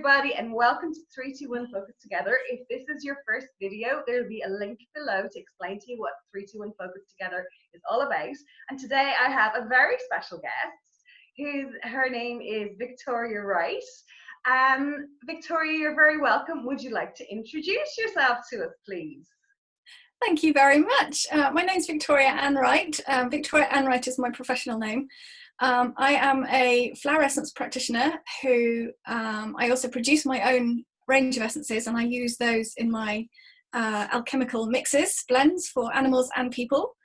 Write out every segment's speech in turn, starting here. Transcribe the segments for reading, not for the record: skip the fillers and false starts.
Everybody, and welcome to 321 Focus Together. If this is your first video, there will be a link below to explain to you what 321 Focus Together is all about. And today I have a very special guest, her name is Victoria Wright. Victoria, you're very welcome. Would you like to introduce yourself to us, please? Thank you very much. My name is Victoria Ann Wright. Victoria Ann Wright is my professional name. I am a flower essence practitioner who I also produce my own range of essences, and I use those in my alchemical mixes, blends for animals and people.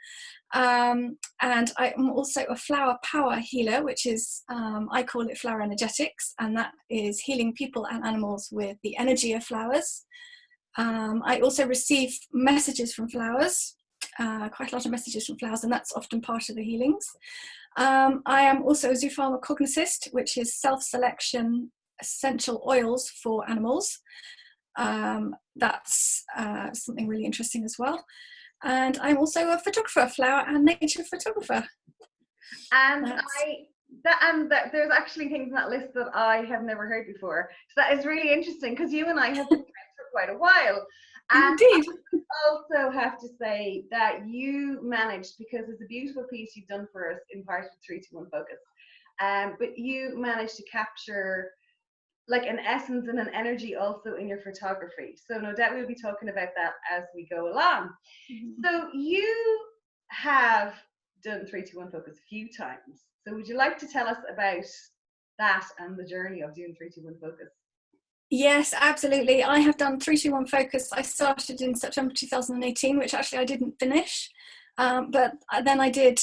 And I am also a flower power healer, which is, I call it flower energetics, and that is healing people and animals with the energy of flowers. I also receive messages from flowers, quite a lot of messages from flowers, and that's often part of the healings. I am also a zoopharmacognosist, which is self-selection essential oils for animals. That's something really interesting as well. And I'm also a photographer, flower and nature photographer. And there's actually things in that list that I have never heard before. So that is really interesting because you and I have been friends for quite a while. And indeed. I also have to say that you managed, because it's a beautiful piece you've done for us in part of 321 Focus, but you managed to capture like an essence and an energy also in your photography. So no doubt we'll be talking about that as we go along. Mm-hmm. So you have done 321 Focus a few times. So would you like to tell us about that and the journey of doing 321 Focus? Yes, absolutely. I have done 321 Focus. I started in September 2018, which actually I didn't finish. But then I did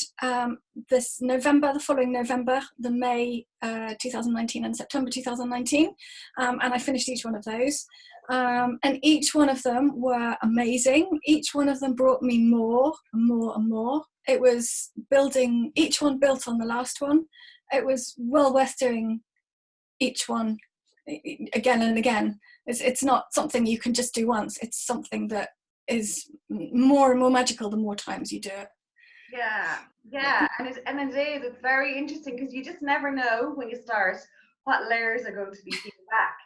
this November, the following November, the May 2019 and September 2019. And I finished each one of those. And each one of them were amazing. Each one of them brought me more and more and more. It was building, each one built on the last one. It was well worth doing each one again and again. It's not something you can just do once. It's something that is more and more magical the more times you do it. Yeah, and it is. It's very interesting because you just never know when you start what layers are going to be peeled back.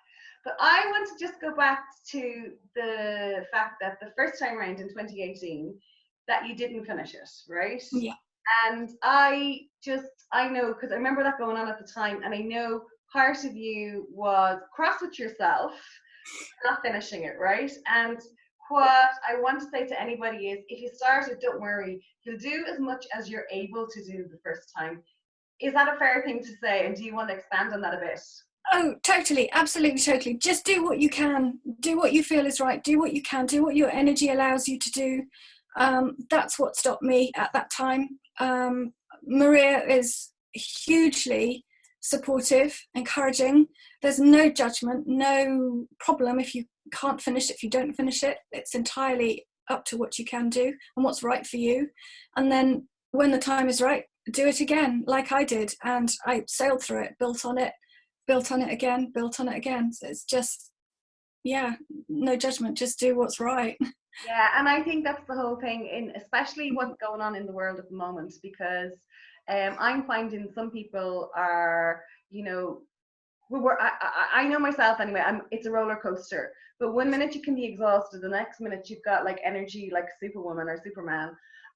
But I want to just go back to the fact that the first time around in 2018 that you didn't finish it, right? Yeah. And I know, because I remember that going on at the time, and I know part of you was cross with yourself for not finishing it, right? And what I want to say to anybody is, if you started, don't worry, you'll do as much as you're able to do the first time. Is that a fair thing to say? And do you want to expand on that a bit? Oh, totally, absolutely, totally. Just do what you can, do what you feel is right, do what you can, do what your energy allows you to do. That's what stopped me at that time. Maria is hugely supportive, encouraging. There's no judgment, no problem if you can't finish it, if you don't finish it. It's entirely up to what you can do and what's right for you. And then when the time is right, do it again, like I did. And I sailed through it, built on it again, built on it again. So it's just, yeah, no judgment, just do what's right. Yeah, and I think that's the whole thing, in especially what's going on in the world at the moment, because I'm finding some people are, you know, I know myself anyway, it's a roller coaster. But one minute you can be exhausted, the next minute you've got like energy like Superwoman or Superman,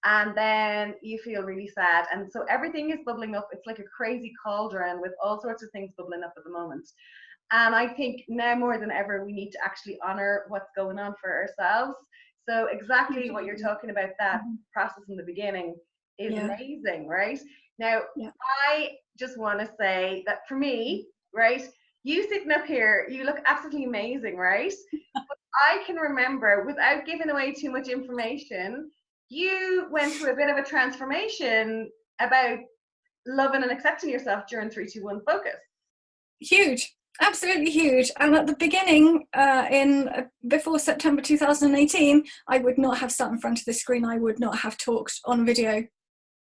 and then you feel really sad. And so everything is bubbling up. It's like a crazy cauldron with all sorts of things bubbling up at the moment. And I think now more than ever, we need to actually honor what's going on for ourselves. So exactly what you're talking about, that process in the beginning is amazing, right? Now, I just want to say that for me, right, you sitting up here, you look absolutely amazing, right? But I can remember, without giving away too much information, you went through a bit of a transformation about loving and accepting yourself during 321 Focus. Huge. Absolutely huge. And at the beginning, before September 2018, I would not have sat in front of the screen. I would not have talked on video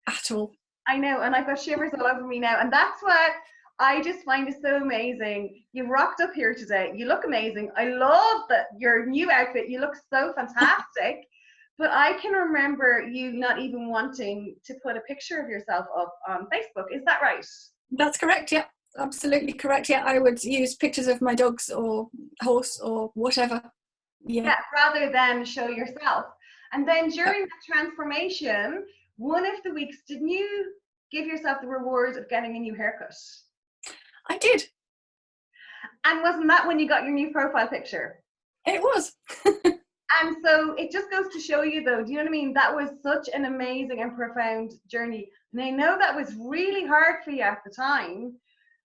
at all. I know, and I've got shivers all over me now. And that's what I just find is so amazing. You rocked up here today. You look amazing. I love that your new outfit. You look so fantastic. But I can remember you not even wanting to put a picture of yourself up on Facebook. Is that right? That's correct, yeah. absolutely correct. Yeah, I would use pictures of my dogs or horse or whatever. Yeah. Rather than show yourself. And then Yep. during that transformation, one of the weeks, didn't you give yourself the reward of getting a new haircut? I did. And wasn't that when you got your new profile picture? It was. And so it just goes to show you, though, do you know what I mean? That was such an amazing and profound journey. And I know that was really hard for you at the time,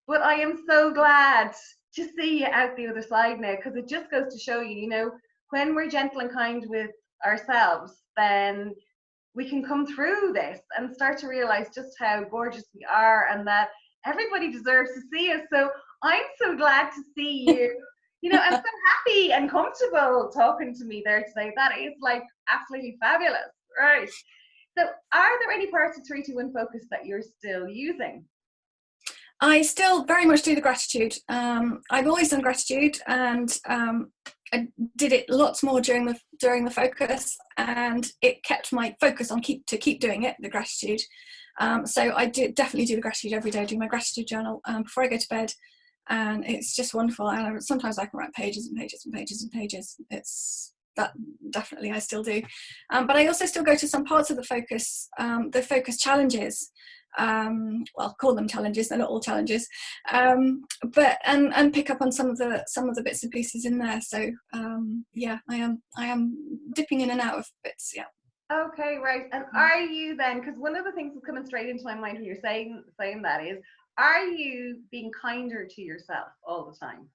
but I am so glad to see you out the other side now, because it just goes to show you, you know, when we're gentle and kind with ourselves, then we can come through this and start to realize just how gorgeous we are, and that everybody deserves to see us. So I'm so glad to see you, you know, and so happy and comfortable talking to me there today. That is like absolutely fabulous, right? So are there any parts of 321 Focus that you're still using? I still very much do the gratitude. I've always done gratitude, and I did it lots more during the focus, and it kept my focus on keep doing it, the gratitude. So I definitely do the gratitude every day. I do my gratitude journal before I go to bed, and it's just wonderful. And sometimes I can write pages and pages and pages and pages. It's that definitely I still do, but I also still go to some parts of the focus challenges. Well, call them challenges, they're not all challenges, but and pick up on some of the bits and pieces in there. So yeah, I am dipping in and out of bits. Yeah. Okay, right. And are you then, because one of the things that's coming straight into my mind when you're saying that is, are you being kinder to yourself all the time?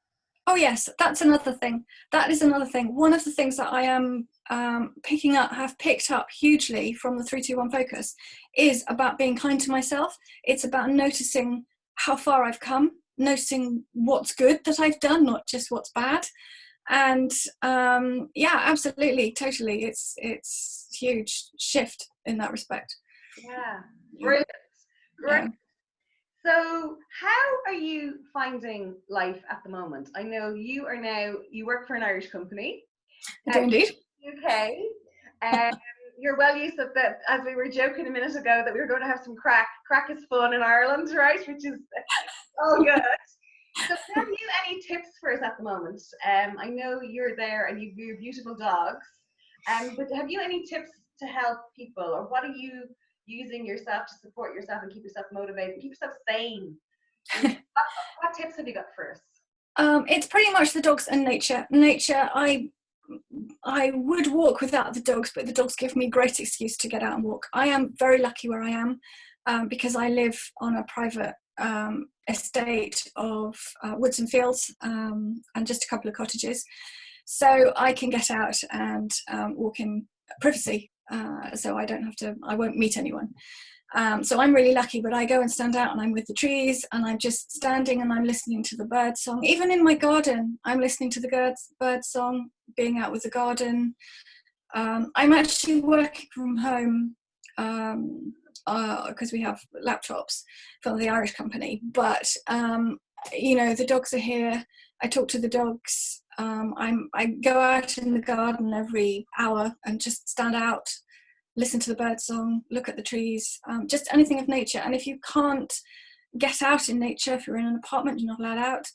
Oh yes, that's another thing. That is another thing. One of the things that I am have picked up hugely from the 321 Focus is about being kind to myself. It's about noticing how far I've come, noticing what's good that I've done, not just what's bad. And yeah, absolutely, totally. It's huge shift in that respect. Yeah, brilliant. Great. Yeah. So how are you finding life at the moment? I know you work for an Irish company. I do indeed. UK. Um, you're well used to that, as we were joking a minute ago, that we were going to have some crack. Crack is fun in Ireland, right? Which is all good. So have you any tips for us at the moment? I know you're there and you've your beautiful dogs, but have you any tips to help people, or what are you using yourself to support yourself and keep yourself motivated and keep yourself sane? What tips have you got for us? It's pretty much the dogs and nature. I would walk without the dogs, but the dogs give me great excuse to get out and walk. I am very lucky where I am, because I live on a private estate of woods and fields, and just a couple of cottages. So I can get out and walk in privacy. So I won't meet anyone. So I'm really lucky, but I go and stand out and I'm with the trees and I'm just standing and I'm listening to the bird song. Even in my garden, I'm listening to the bird song, being out with the garden. I'm actually working from home because we have laptops from the Irish company, but you know, the dogs are here. I talk to the dogs. I go out in the garden every hour and just stand out, listen to the bird song, look at the trees, just anything of nature. And if you can't get out in nature, if you're in an apartment, you're not allowed out,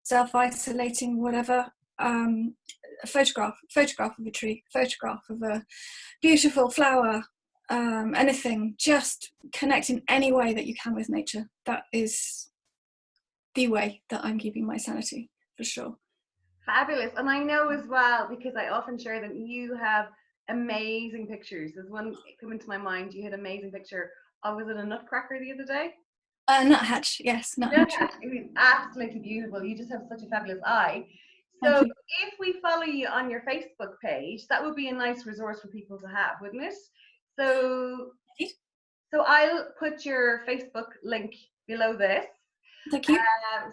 self-isolating, whatever, a photograph of a tree, photograph of a beautiful flower, anything, just connect in any way that you can with nature. That is the way that I'm keeping my sanity, for sure. Fabulous. And I know as well, because I often share them, you have amazing pictures. There's one coming to my mind. You had an amazing picture of, was it a nutcracker the other day? Nuthatch, yes, nuthatch. It was absolutely beautiful. You just have such a fabulous eye. Thank So you. if we follow you on your Facebook page, that would be a nice resource for people to have, wouldn't it? So, so I'll put your Facebook link below this. Thank you.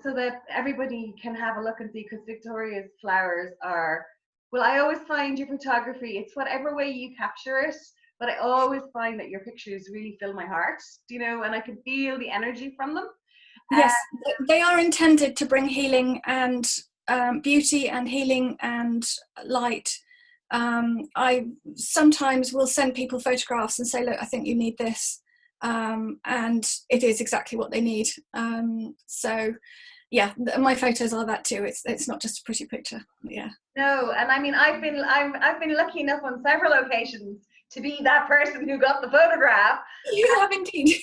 So that everybody can have a look and see, because Victoria's flowers are, well, I always find your photography, it's whatever way you capture it, but I always find that your pictures really fill my heart, you know, and I can feel the energy from them. Yes, they are intended to bring healing and beauty and healing and light. I sometimes will send people photographs and say, look, I think you need this. and it is exactly what they need. So yeah, my photos are that too. It's not just a pretty picture. Yeah. No, and I mean, I've been lucky enough on several occasions to be that person who got the photograph. You have indeed.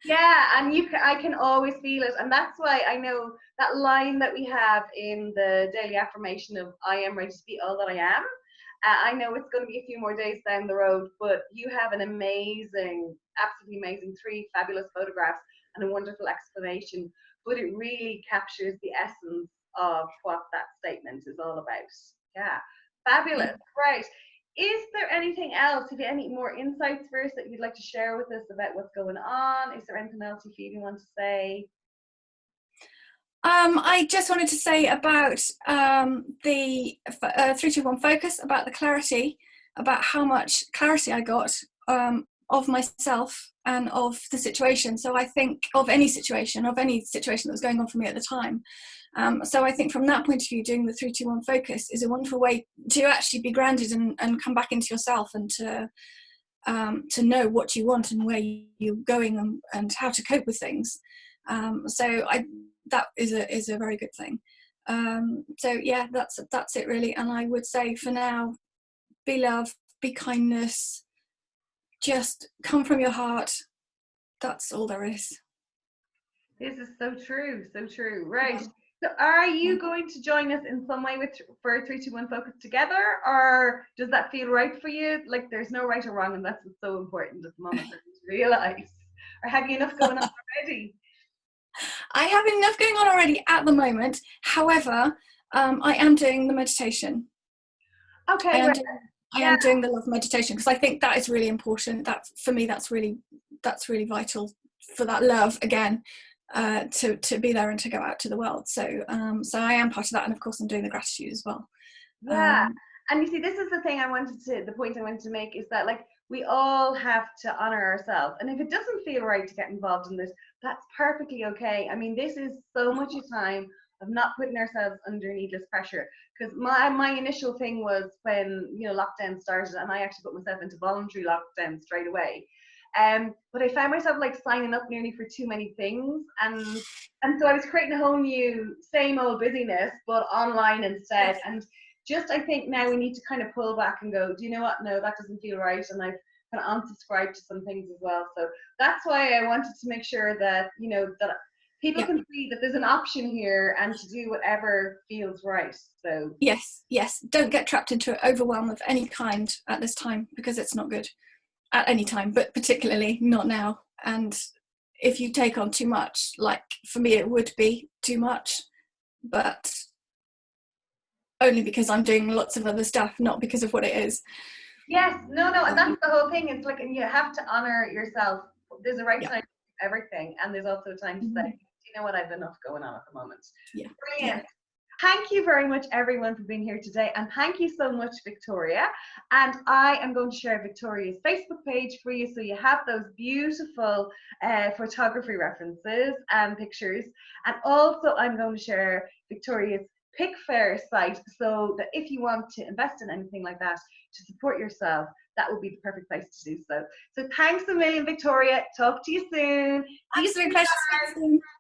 Yeah, and I can always feel it, and that's why I know that line that we have in the daily affirmation of "I am ready to be all that I am." I know it's going to be a few more days down the road, but you have an amazing, absolutely amazing, 3 fabulous photographs and a wonderful explanation. But it really captures the essence of what that statement is all about. Yeah, fabulous. Right. Is there anything else? Have you any more insights for us that you'd like to share with us about what's going on? Is there anything else you feel you want to say? I just wanted to say about the 321 focus, about the clarity, about how much clarity I got of myself and of the situation. So I think of any situation that was going on for me at the time. So I think from that point of view, doing the 321 focus is a wonderful way to actually be grounded and come back into yourself, and to know what you want and where you're going, and how to cope with things. So that is a very good thing. So yeah, that's it really. And I would say for now, be love, be kindness, just come from your heart. That's all there is. This is so true, so true. Right. So are you going to join us in some way for 321 Focus together, or does that feel right for you? Like there's no right or wrong, and that's what's so important at the moment to realize. Or have you enough going on already? I have enough going on already at the moment. However, I am doing the meditation. Okay, I am doing the love meditation, because I think that is really important. That for me, that's really vital for that love again, to be there and to go out to the world. So I am part of that, and of course I'm doing the gratitude as well. Yeah, and you see, this is the point I wanted to make is that, like, we all have to honor ourselves, and if it doesn't feel right to get involved in this, that's perfectly okay. I mean, this is so much a time of not putting ourselves under needless pressure, because my initial thing was when lockdown started, and I actually put myself into voluntary lockdown straight away. But I found myself like signing up nearly for too many things, and so I was creating a whole new same old busyness, but online instead. And just, I think now we need to kind of pull back and go, do you know what? No, that doesn't feel right. And I've kind of unsubscribed to some things as well. So that's why I wanted to make sure that, that people can see that there's an option here and to do whatever feels right. So yes, don't get trapped into overwhelm of any kind at this time, because it's not good at any time, but particularly not now. And if you take on too much, like for me it would be too much, but only because I'm doing lots of other stuff, not because of what it is. Yes, no, and that's the whole thing. It's like, and you have to honor yourself. There's a right time for everything, and there's also a time to say, do you know what, I've enough going on at the moment. Yeah. Brilliant. Yeah. Thank you very much, everyone, for being here today, and thank you so much, Victoria. And I am going to share Victoria's Facebook page for you, so you have those beautiful photography references and pictures. And also, I'm going to share Victoria's Pickfair site, so that if you want to invest in anything like that to support yourself, that would be the perfect place to do so. So thanks a million, Victoria. Talk to you soon. Absolute pleasure.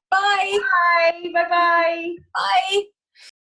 Bye. Bye. Bye. Bye. Bye.